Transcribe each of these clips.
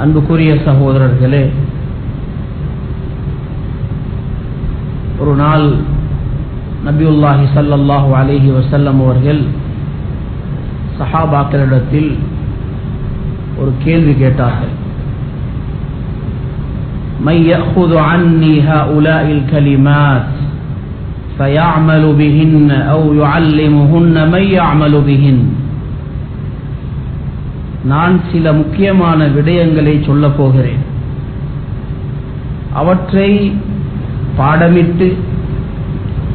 அன்புக்குரிய சகோதரர்களே, ஒரு நாள் நபியுல்லாஹி ஸல்லல்லாஹு அலைஹி வஸல்லம் அவர்கள் சஹாபாக்களிடத்தில் ஒரு கேள்வி கேட்டார்கள். மை யஅஹுது அன்னி ஹாஉலாஇல் கலிமாத் ஃபயஅமலு பிஹின்ன அவ் யுஅல்லிமுஹுன்ன மை யஅமலு பிஹின். நான் சில முக்கியமான விடயங்களை சொல்லப் போகிறேன். அவற்றை பாடமிட்டு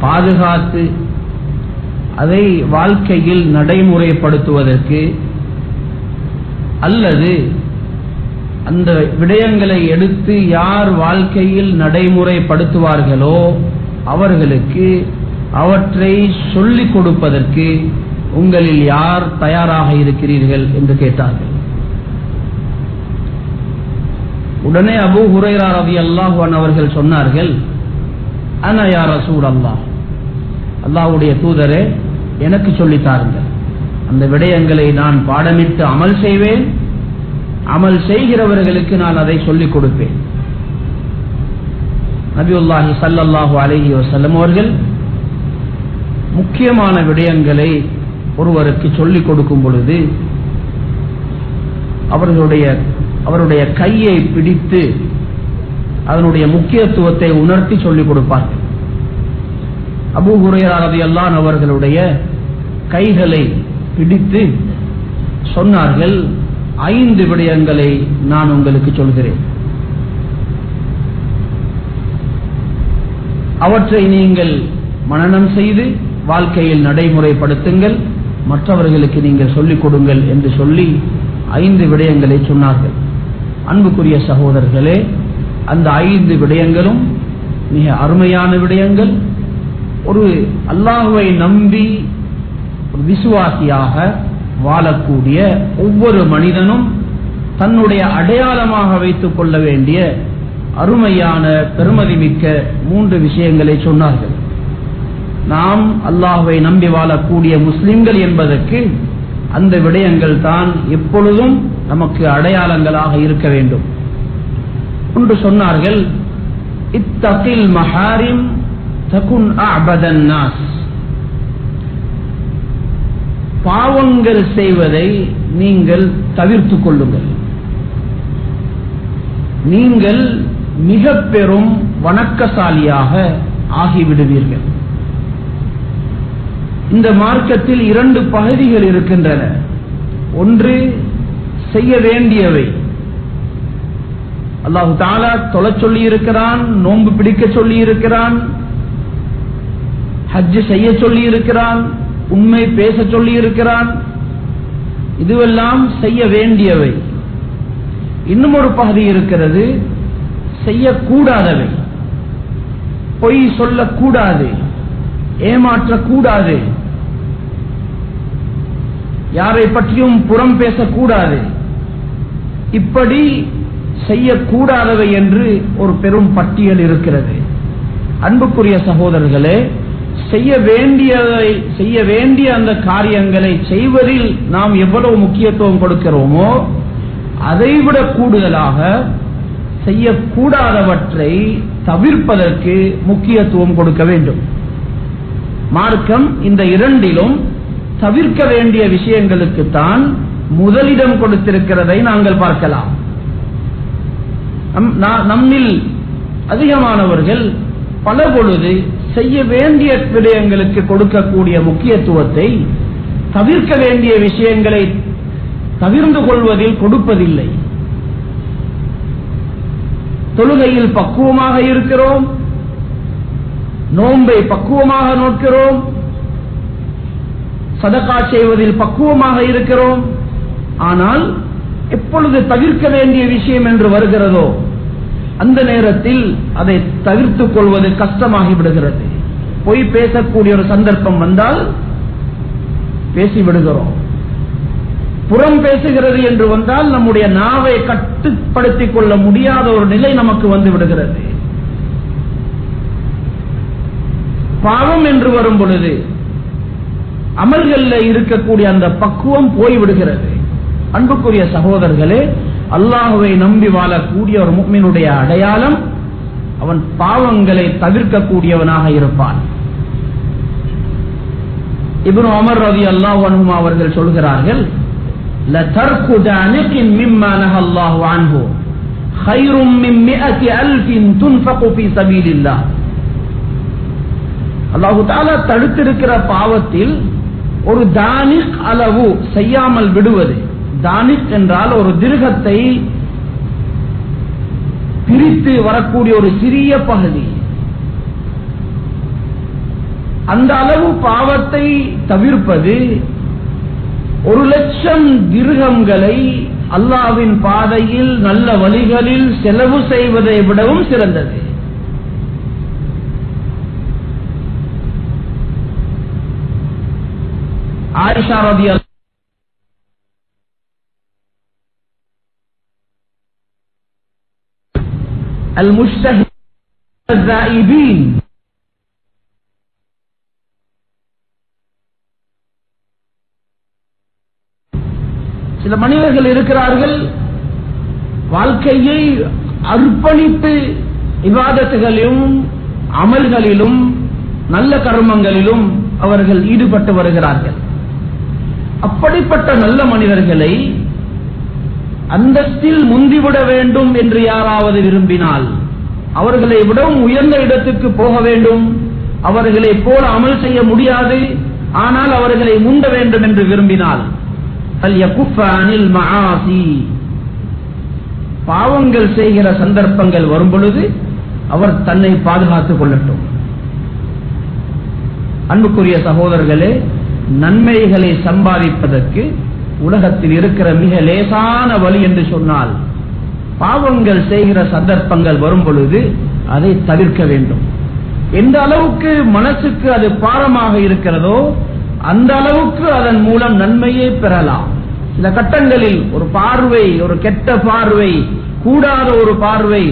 பாதுகாத்து அதை வாழ்க்கையில் நடைமுறைப்படுத்துவதற்கு அல்லது அந்த விடயங்களை எடுத்து யார் வாழ்க்கையில் நடைமுறைப்படுத்துவார்களோ அவர்களுக்கு அவற்றை சொல்லிக் கொடுப்பதற்கு உங்களில் யார் தயாராக இருக்கிறீர்கள் என்று கேட்டார்கள். உடனே அபூ ஹுரைரா ரலியல்லாஹு அன்ஹு அவர்கள் சொன்னார்கள், அனா யா ரசூலல்லாஹ், அல்லாஹ்வுடைய தூதரே, எனக்கு சொல்லித் தாருங்கள். அந்த விடயங்களை நான் பாடமிட்டு அமல் செய்வேன், அமல் செய்கிறவர்களுக்கு நான் அதை சொல்லிக் கொடுப்பேன். நபியுல்லாஹி ஸல்லல்லாஹு அலைஹி வஸல்லம் அவர்கள் முக்கியமான விடயங்களை ஒருவருக்கு சொல்லிக் கொடுக்கும் பொழுது அவருடைய கையை பிடித்து அதனுடைய முக்கியத்துவத்தை உணர்த்தி சொல்லிக் கொடுப்பார்கள். அபூ ஹுரைரா ரலியல்லாஹு அன்ஹு அவர்களுடைய கைகளை பிடித்து சொன்னார்கள், 5 விடயங்களை நான் உங்களுக்கு சொல்கிறேன். அவற்றை நீங்கள் மனனம் செய்து வாழ்க்கையில் நடைமுறைப்படுத்துங்கள், மற்றவர்களுக்கு நீங்கள் சொல்லிக் கொடுங்கள் என்று சொல்லி 5 விடயங்களை சொன்னார்கள். அன்புக்குரிய சகோதரர்களே, அந்த 5 விடயங்களும் மிக அருமையான விடயங்கள். ஒரு அல்லாஹ்வை நம்பி ஒரு விசுவாசியாக வாழக்கூடிய ஒவ்வொரு மனிதனும் தன்னுடைய அடையாளமாக வைத்துக் கொள்ள வேண்டிய அருமையான பெருமதிமிக்க 3 விஷயங்களை சொன்னார்கள். நாம் அல்லாஹ்வை நம்பி வாழக்கூடிய முஸ்லிம்கள் என்பதற்கு அந்த விடயங்கள் தான் எப்பொழுதும் நமக்கு அடையாளங்களாக இருக்க வேண்டும். ஒன்று சொன்னார்கள், இத்தகில் மஹாரிம் தகுன் அஅபதன் நாஸ். பாவங்கள் செய்வதை நீங்கள் தவிர்த்துக் கொள்ளுங்கள், நீங்கள் மிக பெரும் வணக்கசாலியாக ஆகிவிடுவீர்கள். இந்த மார்க்கத்தில் 2 பகுதிகள் இருக்கின்றன. ஒன்று செய்ய வேண்டியவை, அல்லாஹ் தஆலா தொழச் சொல்லி இருக்கிறான், நோன்பு பிடிக்க சொல்லி இருக்கிறான், ஹஜ் செய்ய சொல்லி இருக்கிறான், உண்மை பேச சொல்லி இருக்கிறான். இதுவெல்லாம் செய்ய வேண்டியவை. இன்னும் ஒரு பகுதி இருக்கிறது, செய்யக்கூடாதவை. பொய் சொல்லக்கூடாது, ஏமாற்றக்கூடாது, யாரை பற்றியும் புறம் பேசக்கூடாது. இப்படி செய்யக்கூடாதவை என்று ஒரு பெரும் பட்டியல் இருக்கிறது. அன்புக்குரிய சகோதரர்களே, செய்ய வேண்டிய அந்த காரியங்களை செய்வதில் நாம் எவ்வளவு முக்கியத்துவம் கொடுக்கிறோமோ அதைவிட கூடுதலாக செய்யக்கூடாதவற்றை தவிர்ப்பதற்கு முக்கியத்துவம் கொடுக்க வேண்டும். மார்க்கம் இந்த 2லும் தவிர்க்க வேண்டிய விஷயங்களுக்குத்தான் முதலிடம் கொடுத்திருக்கிறதை நாங்கள் பார்க்கலாம். நம்மில் அதிகமானவர்கள் பல பொழுது செய்ய வேண்டிய விடயங்களுக்கு கொடுக்கக்கூடிய முக்கியத்துவத்தை தவிர்க்க வேண்டிய விஷயங்களை தவிர்ந்து கொள்வதில் கொடுப்பதில்லை. தொழுகையில் பக்குவமாக இருக்கிறோம், நோன்பை பக்குவமாக நோக்கிறோம், சதகா செய்வதில் பக்குவமாக இருக்கிறோம். ஆனால் எப்பொழுது தவிர்க்க வேண்டிய விஷயம் என்று வருகிறதோ அந்த நேரத்தில் அதை தவிர்த்துக் கொள்வது கஷ்டமாகிவிடுகிறது. பொய் பேசக்கூடிய ஒரு சந்தர்ப்பம் வந்தால் பேசிவிடுகிறோம். புறம் பேசுகிறது என்று வந்தால் நம்முடைய நாவை கட்டுப்படுத்திக் கொள்ள முடியாத ஒரு நிலை நமக்கு வந்து விடுகிறது. பாவம் என்று வரும் பொழுது அமல்களில் இருக்கக்கூடிய அந்த பக்குவம் போய்விடுகிறது. அன்புக்குரிய சகோதரர்களே, அல்லாஹ்வை நம்பி வாழக்கூடிய ஒரு முஃமினுடைய அடையாளம் அவன் பாவங்களை தவிர்க்கக்கூடியவனாக இருப்பான். இப்னு உமர் ரலியல்லாஹு அன்ஹுமா அவர்கள் சொல்கிறார்கள், லதர்கு தானிகின் மிம்மா நஹல்லாஹு அன்ஹு கைரும் மின் 100,000 துன்ஃபகு ஃபீ சபீலில்லாஹ். அல்லாஹ் தஆலா தடுத்திருக்கிற பாவத்தில் ஒரு தானிக் அளவு செய்யாமல் விடுவது. தானிக் என்றால் ஒரு திருகத்தை பிரித்து வரக்கூடிய ஒரு சிறிய பகுதி. அந்த அளவு பாவத்தை தவிர்ப்பது 1,00,000 திர்ஹம்களை அல்லாஹ்வின் பாதையில் நல்ல வழிகளில் செலவு செய்வதை விடவும் சிறந்தது. ஆயிஷா ரலியல்லாஹு المجتهد الذائبين சில மனிதர்கள் இருக்கிறார்கள், வாழ்க்கையை அர்ப்பணித்து இபாதத்துகளிலும் அமல்களிலும் நல்ல கர்மங்களிலும் அவர்கள் ஈடுபட்டு வருகிறார்கள். அப்படிப்பட்ட நல்ல மனிதர்களை அந்தஸ்தில் முந்திவிட வேண்டும் என்று யாராவது விரும்பினால், அவர்களை விடவும் உயர்ந்த இடத்துக்கு போக வேண்டும், அவர்களை போல அமல் செய்ய முடியாது, ஆனால் அவர்களை முந்த வேண்டும் என்று விரும்பினால், பாவங்கள் செய்கிற சந்தர்ப்பங்கள் வரும் பொழுது அவர் தன்னை பாதுகாத்துக் கொள்ளட்டும். அன்புக்குரிய சகோதரர்களே, நன்மைகளை சம்பாதிப்பதற்கு உலகத்தில் இருக்கிற மிக லேசான வழி என்று சொன்னால், பாவங்கள் செய்கிற சந்தர்ப்பங்கள் வரும் பொழுது அதை தவிர்க்க வேண்டும். எந்த அளவுக்கு மனசுக்கு அது பாரமாக இருக்கிறதோ அந்த அளவுக்கு அதன் மூலம் நன்மையை பெறலாம். சில கட்டங்களில் ஒரு பார்வை, ஒரு கெட்ட பார்வை, கூடாத ஒரு பார்வை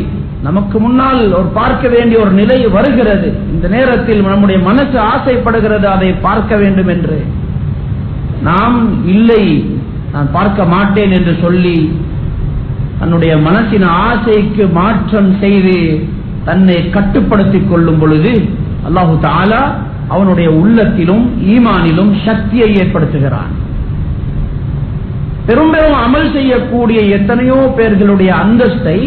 நமக்கு முன்னால் ஒரு பார்க்க வேண்டிய ஒரு நிலை வருகிறது. இந்த நேரத்தில் நம்முடைய மனசு ஆசைப்படுகிறது அதை பார்க்க வேண்டும் என்று. நாம் இல்லை, நான் பார்க்க மாட்டேன் என்று சொல்லி தன்னுடைய மனசின் ஆசைக்கு மாற்றம் செய்து தன்னை கட்டுப்படுத்திக் கொள்ளும் பொழுது அல்லாஹு தஆலா அவனுடைய உள்ளத்திலும் ஈமானிலும் சக்தியை ஏற்படுத்துகிறான். பெரும்பெரும் அமல் செய்யக்கூடிய எத்தனையோ பேர்களுடைய அந்தஸ்தை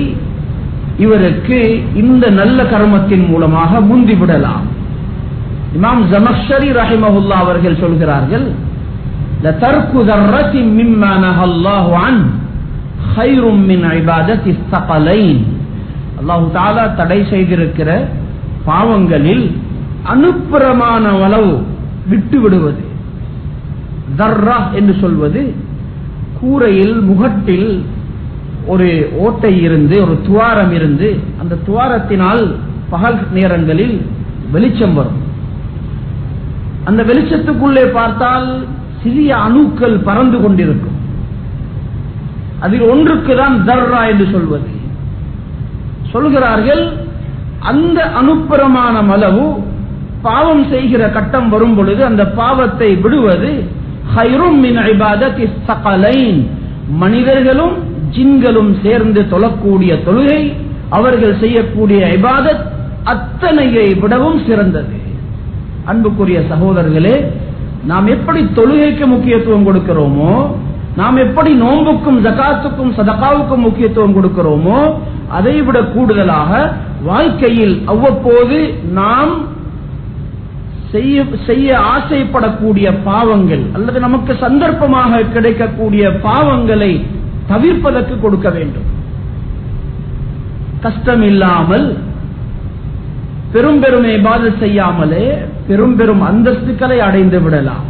இவருக்கு இந்த நல்ல கர்மத்தின் மூலமாக முந்திவிடலாம். இமாம் ஜமக்ஷரி ரஹிமஹுல்லாஹ் அவர்கள் சொல்கிறார்கள், லதர்கு ذرة مما نهى الله عنه خير من عبادة الثقلين. அல்லாஹ் தஆலா தடை செய்திருக்கிற பாவங்களில் அனுப்புறமான அளவு விட்டு விடுவது. தர்ரா என்று சொல்வது, கூரையில் முகட்டில் ஒரு ஓட்டை இருந்து, ஒரு துவாரம் இருந்து, அந்த துவாரத்தினால் பகல் நேரங்களில் வெளிச்சம் வரும். அந்த வெளிச்சத்துக்குள்ளே பார்த்தால் சிறிய அணுக்கள் பறந்து கொண்டிருக்கும். அதில் ஒன்றுக்கு தான் தர்ரா என்று சொல்வது. சொல்கிறார்கள், அந்த அனுப்புறமான அளவு பாவம் செய்கிற கட்டம் வரும் பொழுது அந்த பாவத்தை விடுவது ஹைரும் மின் இபாதத்தி ஸகலைன். மனிதர்களும் ஜின்களும் சேர்ந்து தொழக்கூடிய தொழுகை, அவர்கள் செய்யக்கூடிய இபாதத் அத்தனையை விடவும் சிறந்தது. அன்புக்குரிய சகோதரர்களே, நாம் எப்படி தொழுகைக்கு முக்கியத்துவம் கொடுக்கிறோமோ, நாம் எப்படி நோன்புக்கும் ஜகாத்துக்கும் சதகாவுக்கும் முக்கியத்துவம் கொடுக்கிறோமோ, அதைவிட கூடுதலாக வாழ்க்கையில் அவ்வப்போது நாம் செய்ய ஆசைப்படக்கூடிய பாவங்கள் அல்லது நமக்கு சந்தர்ப்பமாக கிடைக்கக்கூடிய பாவங்களை தவிர்ப்பதற்கு கொடுக்க வேண்டும். கஷ்டம் இல்லாமல் பெரும் பெரும் இபாதத் செய்யாமலே பெரும் பெரும் அந்தஸ்துக்களை அடைந்து விடலாம்.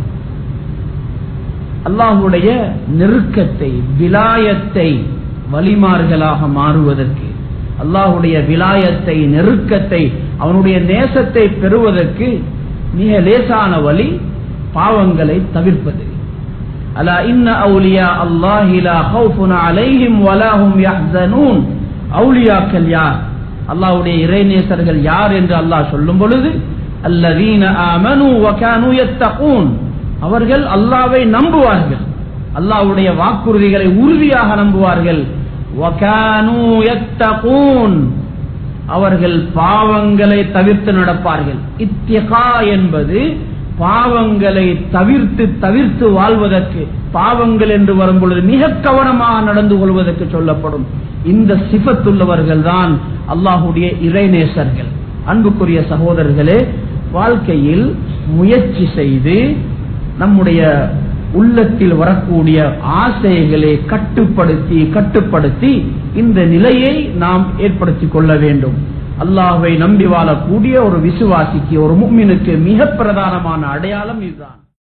அல்லாஹ்வுடைய நெருக்கத்தை, விலாயத்தை வலிமார்களாக மாறுவதற்கு, அல்லாஹ்வுடைய விலாயத்தை, நெருக்கத்தை, அவனுடைய நேசத்தை பெறுவதற்கு மிக லேசான வழி பாவங்களை தவிர்ப்பது. அலா இன்ன அவுலியா அல்லாஹி லா கௌஃபுன் அலைஹிம் வலா ஹும் யஹ்ஸனூன். அவுலியாக்கள் யார், அல்லாஹ்வுடைய இறைநேசர்கள் யார் என்று அல்லாஹ் சொல்லும் பொழுது, அல்லதீன ஆமனூ வ கானூ யத்தகூன். அவர்கள் அல்லாஹ்வை நம்புவார்கள், அல்லாஹ்வுடைய வாக்குறுதிகளை உறுதியாக நம்புவார்கள். وَكَانُوا يَتَّقُونَ அவர்கள் பாவங்களை தவிர்த்து நடப்பார்கள். இத்திகா என்பது பாவங்களை தவிர்த்து வாழ்வதற்கு, பாவங்கள் என்று வரும்பொழுது மிக கவனமாக நடந்து கொள்வதற்கு சொல்லப்படும். இந்த சிஃபத்துள்ளவர்கள் தான் அல்லாஹ்வுடைய இறைநேசர்கள். அன்புக்குரிய சகோதரர்களே, வாழ்க்கையில் முயற்சி செய்து நம்முடைய உள்ளத்தில் வரக்கூடிய ஆசைகளை கட்டுப்படுத்தி இந்த நிலையை நாம் ஏற்படுத்திக் கொள்ள வேண்டும். அல்லாஹ்வை நம்பி வாழக்கூடிய ஒரு விசுவாசிக்கு, ஒரு முஃமினுக்கு மிக பிரதானமான அடையாளம் இதுதான்.